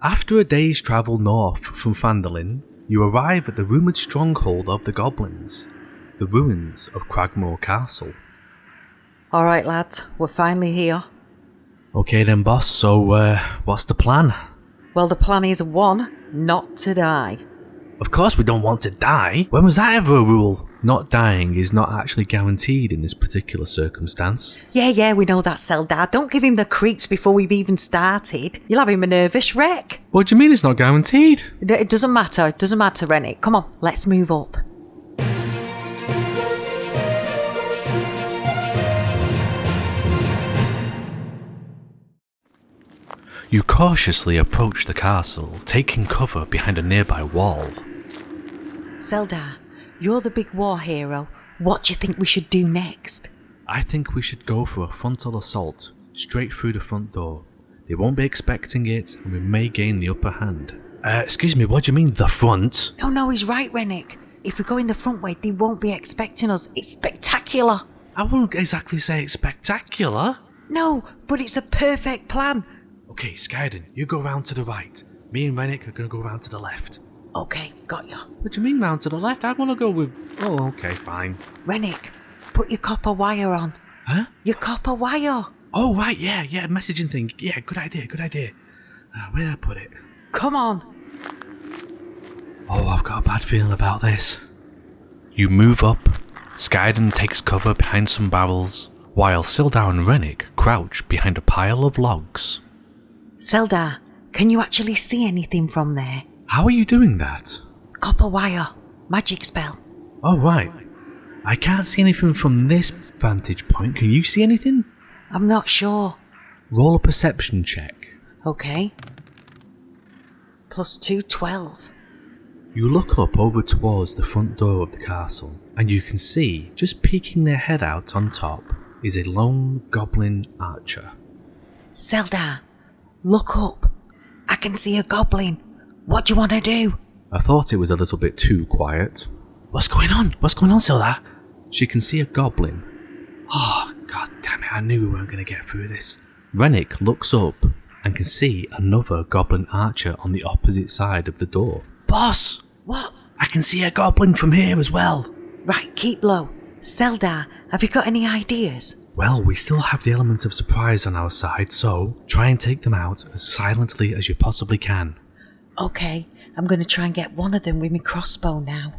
After a day's travel north from FOUNDRY, you arrive at the rumoured stronghold of the goblins, the ruins of Cragmaw Castle. Alright lads, we're finally here. Okay then boss, so what's the plan? Well, the plan is 1, not to die. Of course we don't want to die. When was that ever a rule? Not dying is not actually guaranteed in this particular circumstance. Yeah, we know that, Seldar. Don't give him the creeps before we've even started. You'll have him a nervous wreck. What do you mean it's not guaranteed? It doesn't matter, Wrenick. Come on, let's move up. You cautiously approach the castle, taking cover behind a nearby wall. Seldar, you're the big war hero. What do you think we should do next? I think we should go for a frontal assault, straight through the front door. They won't be expecting it, and we may gain the upper hand. Excuse me, what do you mean, the front? No, he's right, Wrenick. If we go in the front way, they won't be expecting us. It's spectacular. I wouldn't exactly say it's spectacular. No, but it's a perfect plan. Okay, Skyden, you go round to the right. Me and Wrenick are going to go round to the left. Okay, got ya. What do you mean round to the left? I want to go with... Oh, okay, fine. Wrenick, put your copper wire on. Huh? Your copper wire. Oh, right, yeah, messaging thing. Yeah, good idea. Where did I put it? Come on. Oh, I've got a bad feeling about this. You move up. Skyden takes cover behind some barrels, while Seldar and Wrenick crouch behind a pile of logs. Seldar, can you actually see anything from there? How are you doing that? Copper wire. Magic spell. Oh, right. I can't see anything from this vantage point. Can you see anything? I'm not sure. Roll a perception check. Okay. +2, 12. You look up over towards the front door of the castle, and you can see, just peeking their head out on top, is a lone goblin archer. Seldar, look up. I can see a goblin. What do you want to do? I thought it was a little bit too quiet. What's going on, Seldar? She can see a goblin. Oh, god damn it, I knew we weren't going to get through this. Wrenick looks up and can see another goblin archer on the opposite side of the door. Boss! What? I can see a goblin from here as well. Right, keep low. Seldar, have you got any ideas? Well, we still have the element of surprise on our side, so try and take them out as silently as you possibly can. Okay, I'm going to try and get one of them with my crossbow now.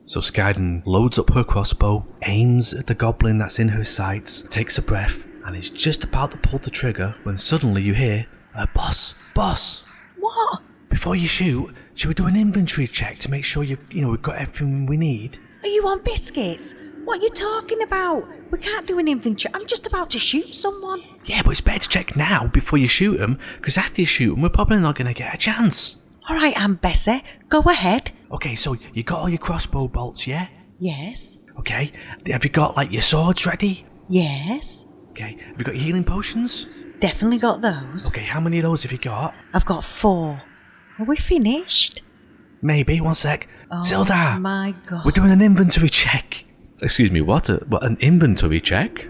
So Skyden loads up her crossbow, aims at the goblin that's in her sights, takes a breath, and is just about to pull the trigger when suddenly you hear, Boss! What? Before you shoot, should we do an inventory check to make sure we've got everything we need? Are you on biscuits? What are you talking about? We can't do an inventory. I'm just about to shoot someone. Yeah, but it's better to check now before you shoot them, because after you shoot them, we're probably not going to get a chance. Alright, Aunt Bessie, go ahead. Okay, so you got all your crossbow bolts, yeah? Yes. Okay, have you got your swords ready? Yes. Okay, have you got your healing potions? Definitely got those. Okay, how many of those have you got? I've got 4. Are we finished? Maybe, one sec. Oh Seldar! My god. We're doing an inventory check. Excuse me, what? An inventory check?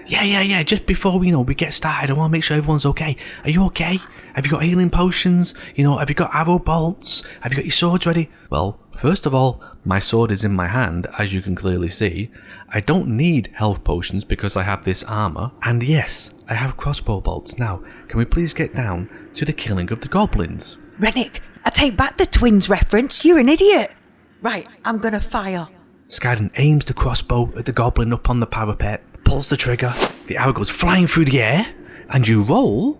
Yeah, just before we get started, I want to make sure everyone's okay. Are you okay? Have you got healing potions? Have you got arrow bolts? Have you got your swords ready? Well, first of all, my sword is in my hand, as you can clearly see. I don't need health potions because I have this armor. And yes, I have crossbow bolts. Now, can we please get down to the killing of the goblins? Wrenick, I take back the twins reference. You're an idiot. Right, I'm gonna fire. Skyden aims the crossbow at the goblin up on the parapet, pulls the trigger, the arrow goes flying through the air, and you roll...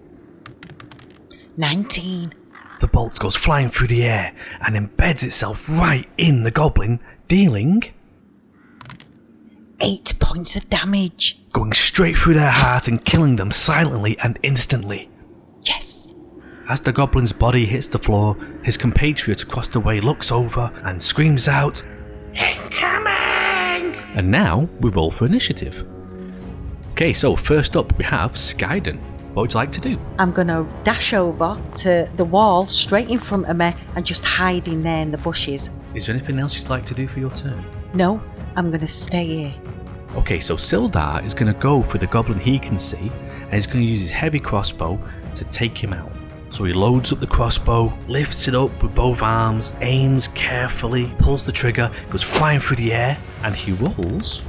19. The bolt goes flying through the air and embeds itself right in the goblin, dealing... 8 points of damage. Going straight through their heart and killing them silently and instantly. Yes. As the goblin's body hits the floor, his compatriot across the way looks over and screams out, "Incoming!" And now we roll for initiative. Okay, so first up we have Skyden. What would you like to do? I'm gonna dash over to the wall straight in front of me and just hide in there in the bushes. Is there anything else you'd like to do for your turn? No, I'm gonna stay here. Okay, so Seldar is going to go for the goblin he can see, and he's going to use his heavy crossbow to take him out. So he loads up the crossbow, lifts it up with both arms, aims carefully, pulls the trigger, goes flying through the air, and he rolls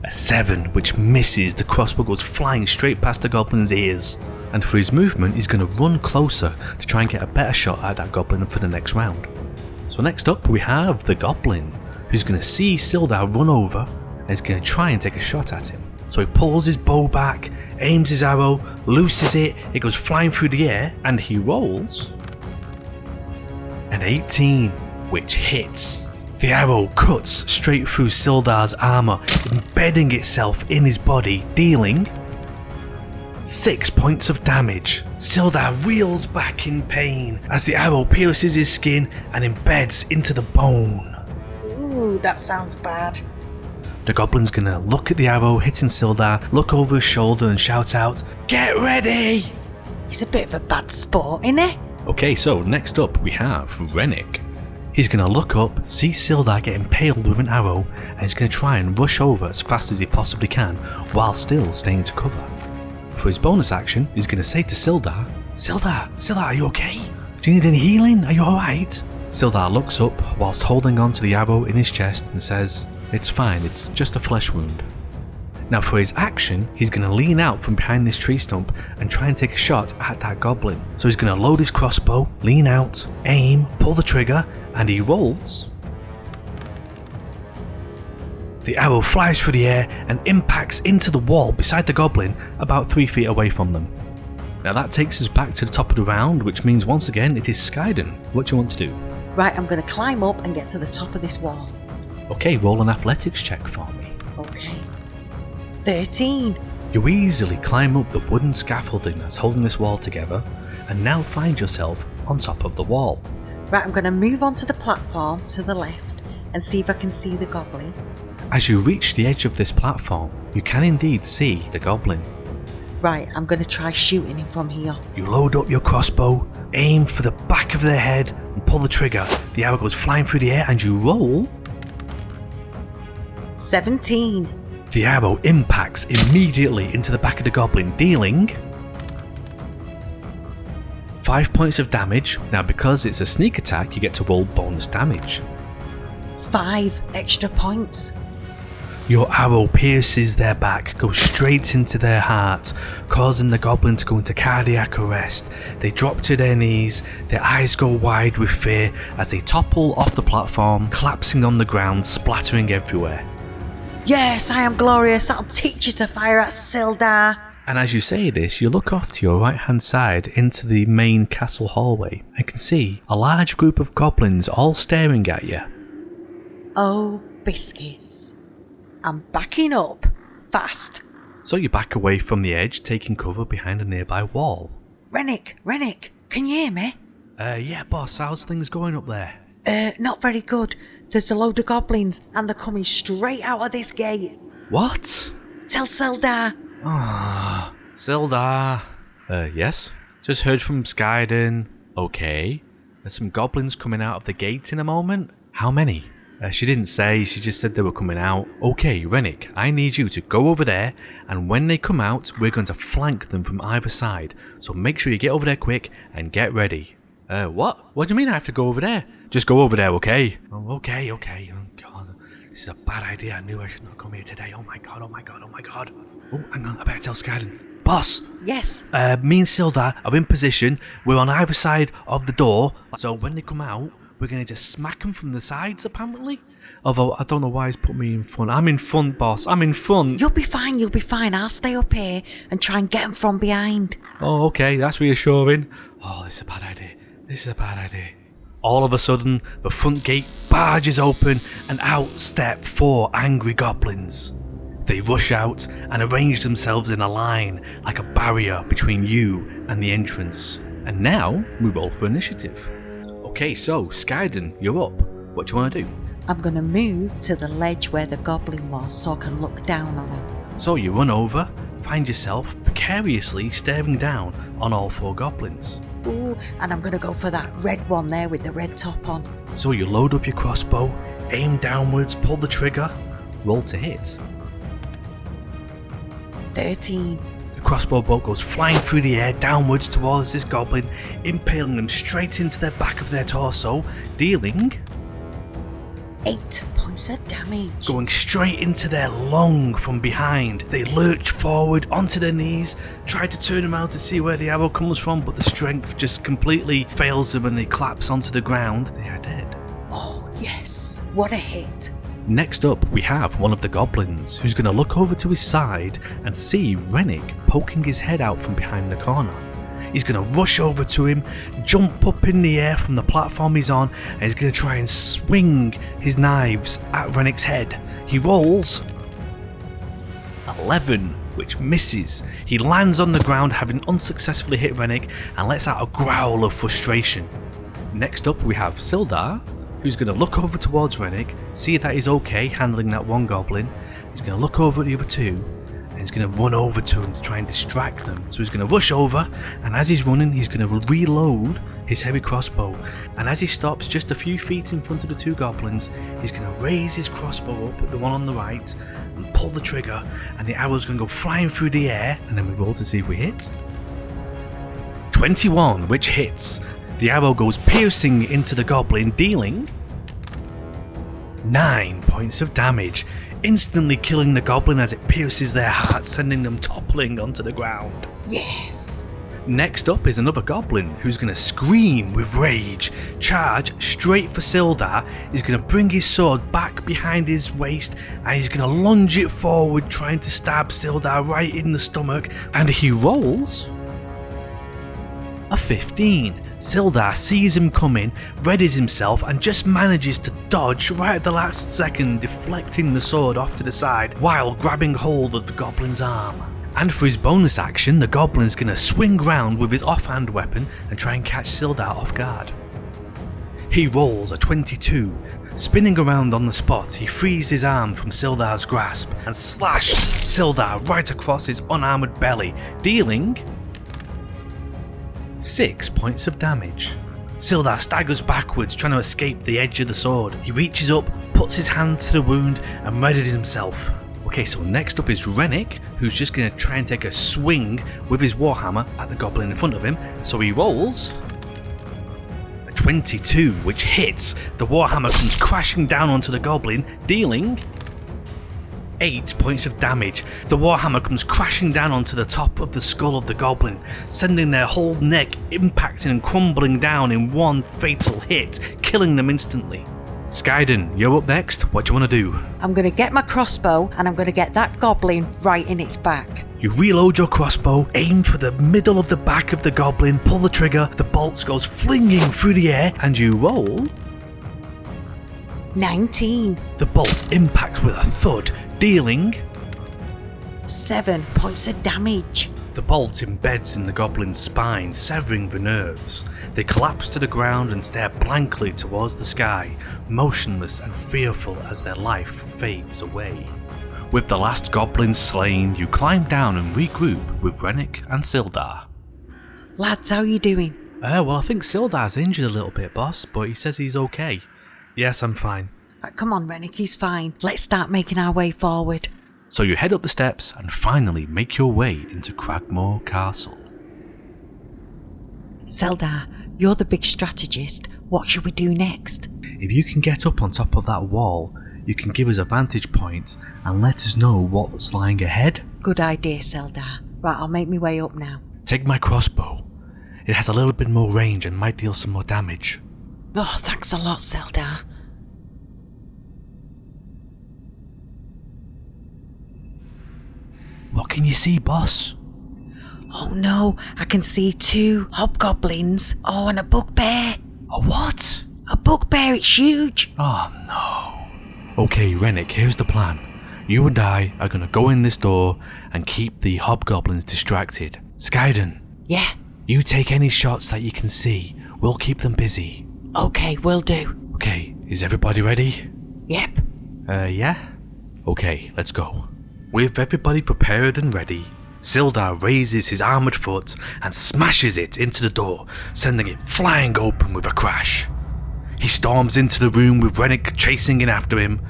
a 7, which misses. The crossbow goes flying straight past the goblin's ears. And for his movement, he's going to run closer to try and get a better shot at that goblin for the next round. So next up we have the goblin, who's going to see Sildar run over and is going to try and take a shot at him. So he pulls his bow back, aims his arrow, looses it, it goes flying through the air, and he rolls an 18, which hits. The arrow cuts straight through Sildar's armour, embedding itself in his body, dealing 6 points of damage. Sildar reels back in pain as the arrow pierces his skin and embeds into the bone. Ooh, that sounds bad. The goblin's gonna look at the arrow hitting Sildar, look over his shoulder and shout out, "Get ready!" He's a bit of a bad sport, isn't he? Okay, so next up we have Wrenick. He's gonna look up, see Sildar get impaled with an arrow, and he's gonna try and rush over as fast as he possibly can while still staying to cover. For his bonus action, he's gonna say to Sildar, Sildar, are you okay? Do you need any healing? Are you alright? Sildar looks up whilst holding on to the arrow in his chest and says, "It's fine, it's just a flesh wound." Now for his action, he's going to lean out from behind this tree stump and try and take a shot at that goblin. So he's going to load his crossbow, lean out, aim, pull the trigger, and he rolls. The arrow flies through the air and impacts into the wall beside the goblin about 3 feet away from them. Now that takes us back to the top of the round, which means once again it is Skyden. What do you want to do? Right, I'm going to climb up and get to the top of this wall. Okay, roll an athletics check for me. Okay. 13. You easily climb up the wooden scaffolding that's holding this wall together and now find yourself on top of the wall. Right, I'm going to move onto the platform to the left and see if I can see the goblin. As you reach the edge of this platform, you can indeed see the goblin. Right, I'm going to try shooting him from here. You load up your crossbow, aim for the back of their head and pull the trigger. The arrow goes flying through the air and you roll 17. The arrow impacts immediately into the back of the goblin, dealing 5 points of damage. Now because it's a sneak attack, you get to roll bonus damage. 5 extra points. Your arrow pierces their back, goes straight into their heart, causing the goblin to go into cardiac arrest. They drop to their knees, their eyes go wide with fear as they topple off the platform, collapsing on the ground, splattering everywhere. Yes, I am glorious. I'll teach you to fire at Sildar. And as you say this, you look off to your right hand side into the main castle hallway and can see a large group of goblins all staring at you. Oh, biscuits. I'm backing up. Fast. So you back away from the edge, taking cover behind a nearby wall. Wrenick, can you hear me? Yeah boss, how's things going up there? Not very good. There's a load of goblins and they're coming straight out of this gate. What? Tell Sildar. Ah, Sildar. Yes? Just heard from Skyden. Okay. There's some goblins coming out of the gate in a moment. How many? She didn't say, she just said they were coming out. Okay, Wrenick, I need you to go over there, and when they come out, we're going to flank them from either side. So make sure you get over there quick and get ready. What? What do you mean I have to go over there? Just go over there, okay? Oh, okay. Oh, God. This is a bad idea. I knew I should not come here today. Oh, my God. Oh, hang on. I better tell Skyden. Boss! Yes? Me and Sildar are in position. We're on either side of the door. So when they come out, we're going to just smack them from the sides, apparently. Although, I don't know why he's put me in front. I'm in front, boss. I'm in front. You'll be fine. I'll stay up here and try and get them from behind. Oh, okay. That's reassuring. Oh, this is a bad idea. All of a sudden, the front gate barges open and out step 4 angry goblins. They rush out and arrange themselves in a line like a barrier between you and the entrance. And now, we roll for initiative. Okay, so, Skyden, you're up. What do you want to do? I'm going to move to the ledge where the goblin was so I can look down on him. So you run over, find yourself precariously staring down on all 4 goblins. Ooh, and I'm going to go for that red one there with the red top on. So you load up your crossbow, aim downwards, pull the trigger, roll to hit. 13. The crossbow bolt goes flying through the air downwards towards this goblin, impaling them straight into the back of their torso, dealing 8 points of damage. going straight into their lung from behind. They lurch forward onto their knees, try to turn around to see where the arrow comes from, but the strength just completely fails them and they collapse onto the ground. They are dead. Oh, yes. What a hit. Next up, we have one of the goblins, who's going to look over to his side and see Wrenick poking his head out from behind the corner. He's going to rush over to him, jump up in the air from the platform he's on, and he's going to try and swing his knives at Wrenick's head. He rolls 11, which misses. He lands on the ground, having unsuccessfully hit Wrenick, and lets out a growl of frustration. Next up, we have Sildar, who's going to look over towards Wrenick, see that he's okay handling that one goblin. He's going to look over at the other two, and he's going to run over to him to try and distract them. So he's going to rush over, and as he's running, he's going to reload his heavy crossbow. And as he stops just a few feet in front of the two goblins, he's going to raise his crossbow up at the one on the right, and pull the trigger, and the arrow's going to go flying through the air, and then we roll to see if we hit. 21, which hits. The arrow goes piercing into the goblin, dealing 9 points of damage, instantly killing the goblin as it pierces their heart, sending them toppling onto the ground. Yes. Next up is another goblin who's going to scream with rage, charge straight for Sildar. He's going to bring his sword back behind his waist and he's going to lunge it forward, trying to stab Sildar right in the stomach, and he rolls a 15. Sildar sees him coming, readies himself, and just manages to dodge right at the last second, deflecting the sword off to the side while grabbing hold of the goblin's arm. And for his bonus action, the goblin's going to swing round with his offhand weapon and try and catch Sildar off guard. He rolls a 22. Spinning around on the spot, he frees his arm from Sildar's grasp and slashes Sildar right across his unarmoured belly, dealing 6 points of damage. Sildar staggers backwards, trying to escape the edge of the sword. He reaches up, puts his hand to the wound, and readies himself. Okay, so next up is Wrenick, who's just going to try and take a swing with his warhammer at the goblin in front of him. So he rolls a 22, which hits. The warhammer comes crashing down onto the goblin, dealing 8 points of damage. The warhammer comes crashing down onto the top of the skull of the goblin, sending their whole neck impacting and crumbling down in one fatal hit, killing them instantly. Skyden, you're up next. What do you want to do? I'm going to get my crossbow and I'm going to get that goblin right in its back. You reload your crossbow, aim for the middle of the back of the goblin, pull the trigger, the bolt goes flinging through the air, and you roll 19. The bolt impacts with a thud, dealing 7 points of damage. The bolt embeds in the goblin's spine, severing the nerves. They collapse to the ground and stare blankly towards the sky, motionless and fearful as their life fades away. With the last goblin slain, you climb down and regroup with Wrenick and Sildar. Lads, how you doing? Well, I think Sildar's injured a little bit, boss, but he says he's okay. Yes, I'm fine. Come on, Wrenick, he's fine. Let's start making our way forward. So you head up the steps and finally make your way into Cragmaw Castle. Sildar, you're the big strategist. What should we do next? If you can get up on top of that wall, you can give us a vantage point and let us know what's lying ahead. Good idea, Sildar. Right, I'll make my way up now. Take my crossbow. It has a little bit more range and might deal some more damage. Oh, thanks a lot, Sildar. What can you see, boss? Oh no, I can see 2 hobgoblins. Oh, and a bugbear. A what? A bugbear, it's huge. Oh no. Okay, Wrenick, here's the plan. You and I are gonna go in this door and keep the hobgoblins distracted. Skyden. Yeah? You take any shots that you can see. We'll keep them busy. Okay, will do. Okay, is everybody ready? Yep. Yeah? Okay, let's go. With everybody prepared and ready, Sildar raises his armoured foot and smashes it into the door, sending it flying open with a crash. He storms into the room with Wrenick chasing in after him,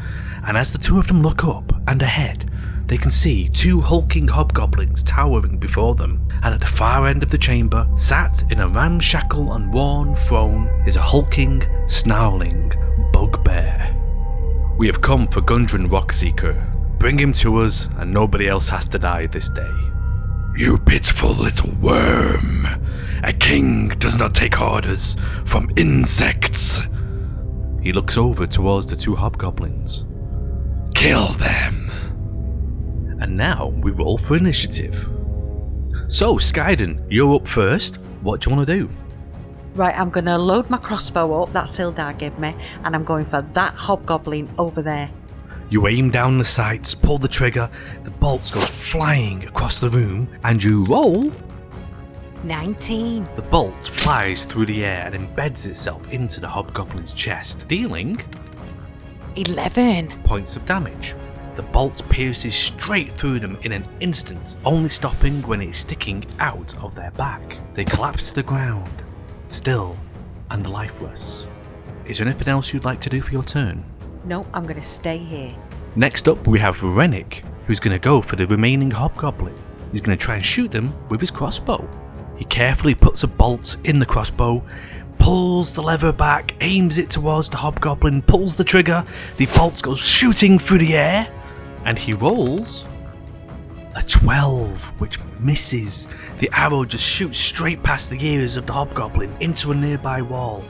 and as the two of them look up and ahead, they can see two hulking hobgoblins towering before them, and at the far end of the chamber, sat in a ramshackle and worn throne, is a hulking, snarling bugbear. We have come for Gundren Rockseeker. Bring him to us, and nobody else has to die this day. You pitiful little worm! A king does not take orders from insects! He looks over towards the two hobgoblins. Kill them! And now we roll for initiative. So, Skyden, you're up first. What do you want to do? Right, I'm going to load my crossbow up that Sildar gave me, and I'm going for that hobgoblin over there. You aim down the sights, pull the trigger, the bolts go flying across the room, and you roll. 19. The bolt flies through the air and embeds itself into the hobgoblin's chest, dealing 11 points of damage. The bolt pierces straight through them in an instant, only stopping when it is sticking out of their back. They collapse to the ground, still and lifeless. Is there anything else you'd like to do for your turn? No, I'm going to stay here. Next up we have Wrenick, who's going to go for the remaining hobgoblin. He's going to try and shoot them with his crossbow. He carefully puts a bolt in the crossbow, pulls the lever back, aims it towards the hobgoblin, pulls the trigger, the bolt goes shooting through the air, and he rolls a 12, which misses. The arrow just shoots straight past the ears of the hobgoblin into a nearby wall.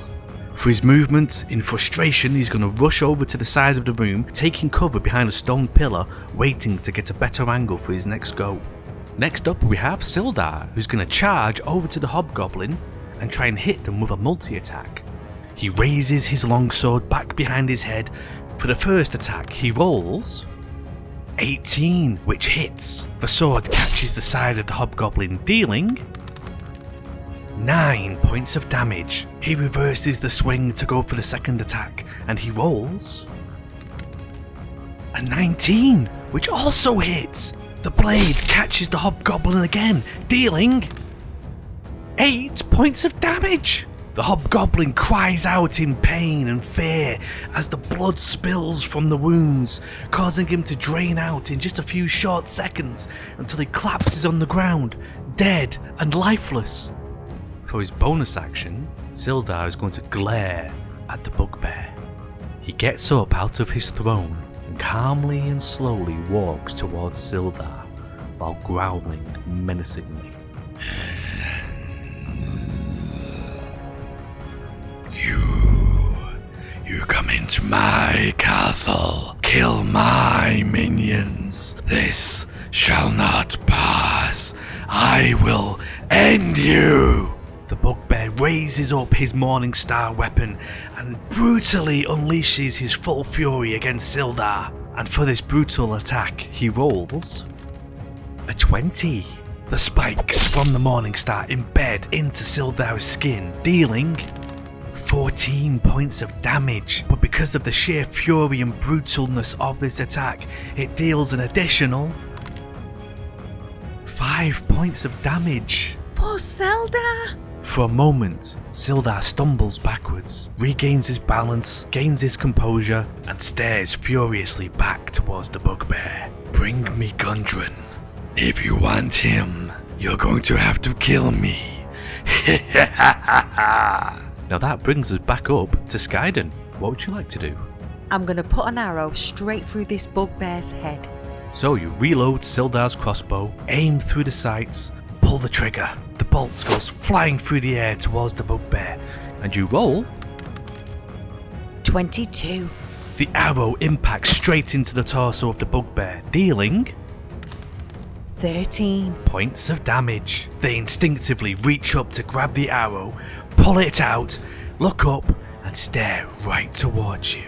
For his movement, in frustration, he's going to rush over to the side of the room, taking cover behind a stone pillar, waiting to get a better angle for his next go. Next up we have Sildar, who's going to charge over to the hobgoblin and try and hit them with a multi-attack. He raises his longsword back behind his head. For the first attack, he rolls 18, which hits. The sword catches the side of the hobgoblin, dealing 9 points of damage. He reverses the swing to go for the second attack, and he rolls a 19, which also hits. The blade catches the hobgoblin again, dealing 8 points of damage. The hobgoblin cries out in pain and fear as the blood spills from the wounds, causing him to drain out in just a few short seconds until he collapses on the ground, dead and lifeless. For his bonus action, Sildar is going to glare at the bugbear. He gets up out of his throne and calmly and slowly walks towards Sildar while growling menacingly. You come into my castle, kill my minions. This shall not pass. I will end you. The bugbear raises up his Morning Star weapon and brutally unleashes his full fury against Sildar. And for this brutal attack, he rolls a 20. The spikes from the Morning Star embed into Sildar's skin, dealing 14 points of damage. But because of the sheer fury and brutalness of this attack, it deals an additional 5 points of damage. Poor Sildar! For a moment, Sildar stumbles backwards, regains his balance, gains his composure, and stares furiously back towards the bugbear. Bring me Gundren. If you want him, you're going to have to kill me. Now that brings us back up to Skyden. What would you like to do? I'm going to put an arrow straight through this bugbear's head. So you reload Sildar's crossbow, aim through the sights, pull the trigger. The bolt goes flying through the air towards the bugbear, and you roll 22. The arrow impacts straight into the torso of the bugbear, dealing 13 points of damage. They instinctively reach up to grab the arrow, pull it out, look up, and stare right towards you.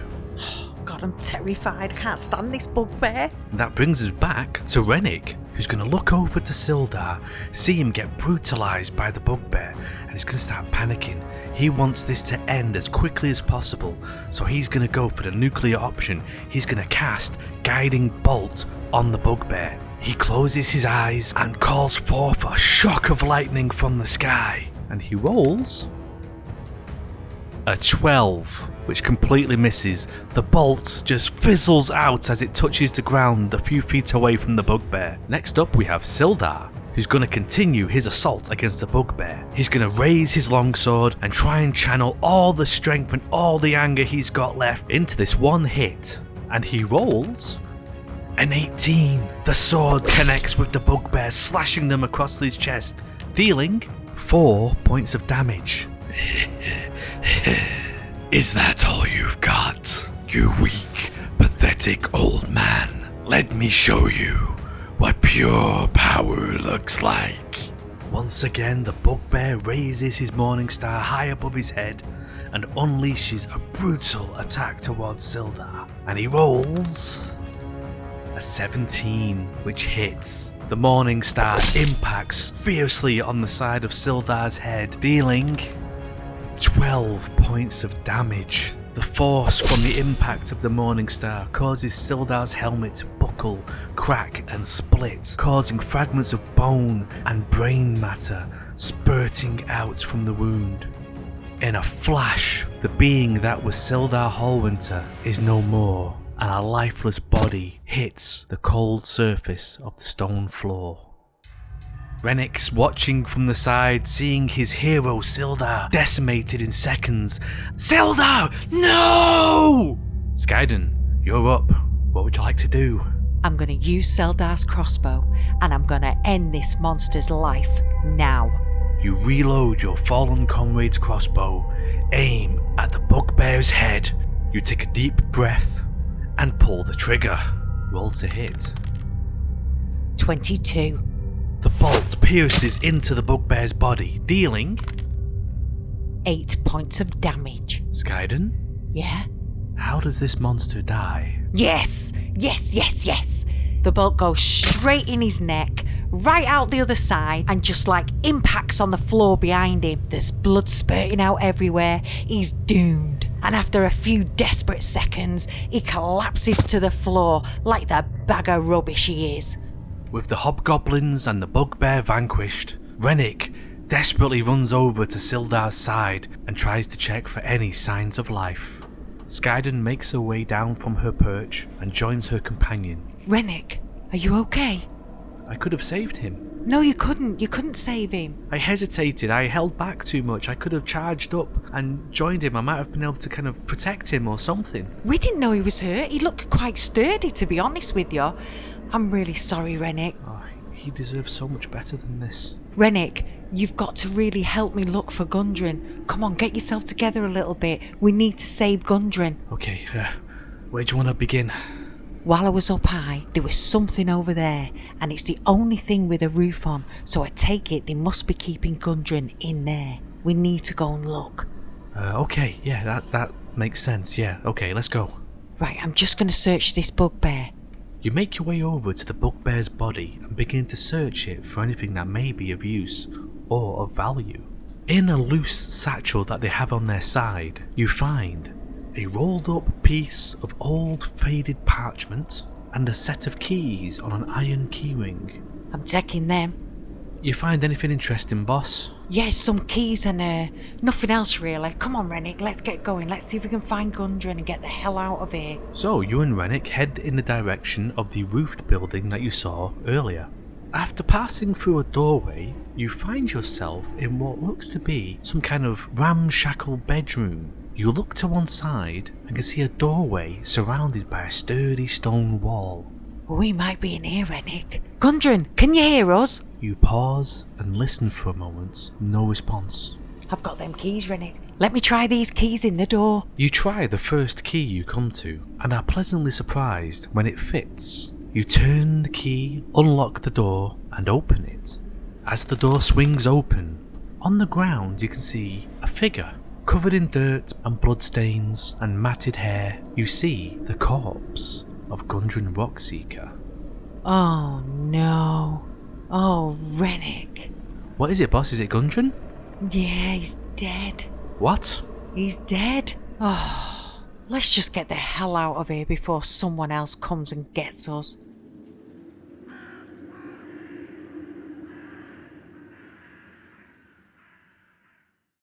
God, I'm terrified. I can't stand this bugbear. And that brings us back to Wrenick, who's going to look over to Sildar, see him get brutalized by the bugbear, and he's going to start panicking. He wants this to end as quickly as possible, so he's going to go for the nuclear option. He's going to cast Guiding Bolt on the bugbear. He closes his eyes and calls forth a shock of lightning from the sky, and he rolls a 12, which completely misses. The bolt just fizzles out as it touches the ground a few feet away from the bugbear. Next up we have Sildar, who's going to continue his assault against the bugbear. He's going to raise his longsword and try and channel all the strength and all the anger he's got left into this one hit. And he rolls an 18. The sword connects with the bugbear, slashing them across his chest, dealing 4 points of damage. Is that all you've got, you weak, pathetic old man? Let me show you what pure power looks like. Once again, the bugbear raises his morning star high above his head and unleashes a brutal attack towards Sildar. And he rolls a 17, which hits. The morning star impacts fiercely on the side of Sildar's head, dealing 12 points of damage. The force from the impact of the morning star causes Sildar's helmet to buckle, crack and split, causing fragments of bone and brain matter spurting out from the wound. In a flash, the being that was Sildar Hallwinter is no more, and a lifeless body hits the cold surface of the stone floor. Wrenick's watching from the side, seeing his hero Sildar decimated in seconds. Sildar, no! Skyden, you're up. What would you like to do? I'm going to use Sildar's crossbow, and I'm going to end this monster's life now. You reload your fallen comrade's crossbow, aim at the bugbear's head. You take a deep breath and pull the trigger. Roll to hit. 22. The bolt pierces into the bugbear's body, dealing 8 points of damage. Skyden, Yeah? how does this monster die? Yes! Yes, yes, yes! The bolt goes straight in his neck, right out the other side, and just like impacts on the floor behind him. There's blood spurting out everywhere. He's doomed. And after a few desperate seconds, he collapses to the floor like the bag of rubbish he is. With the hobgoblins and the bugbear vanquished, Wrenick desperately runs over to Sildar's side and tries to check for any signs of life. Skyden makes her way down from her perch and joins her companion. Wrenick, are you okay? I could have saved him. No, you couldn't. You couldn't save him. I hesitated, I held back too much. I could have charged up and joined him. I might have been able to kind of protect him or something. We didn't know he was hurt. He looked quite sturdy, to be honest with you. I'm really sorry, Wrenick. Oh, he deserves so much better than this. Wrenick, you've got to really help me look for Gundren. Come on, get yourself together a little bit. We need to save Gundren. Okay, where do you want to begin? While I was up high, there was something over there, and it's the only thing with a roof on, so I take it they must be keeping Gundren in there. We need to go and look. Okay, yeah, that makes sense, yeah. Okay, let's go. Right, I'm just going to search this bugbear. You make your way over to the bugbear's body and begin to search it for anything that may be of use or of value. In a loose satchel that they have on their side, you find a rolled up piece of old faded parchment and a set of keys on an iron keyring. I'm taking them. You find anything interesting, boss? Yes, some keys and nothing else really. Come on, Wrenick, let's get going. Let's see if we can find Gundren and get the hell out of here. So you and Wrenick head in the direction of the roofed building that you saw earlier. After passing through a doorway, you find yourself in what looks to be some kind of ramshackle bedroom. You look to one side and can see a doorway surrounded by a sturdy stone wall. We might be in here, Wrenick. Gundren, can you hear us? You pause and listen for a moment. No response. I've got them keys, Wrenick. Let me try these keys in the door. You try the first key you come to and are pleasantly surprised when it fits. You turn the key, unlock the door and open it. As the door swings open, on the ground you can see a figure. Covered in dirt and bloodstains and matted hair, you see the corpse of Gundren Rockseeker. Oh no. Oh, Wrenick. What is it, boss? Is it Gundren? Yeah, he's dead. What? He's dead. Oh, let's just get the hell out of here before someone else comes and gets us.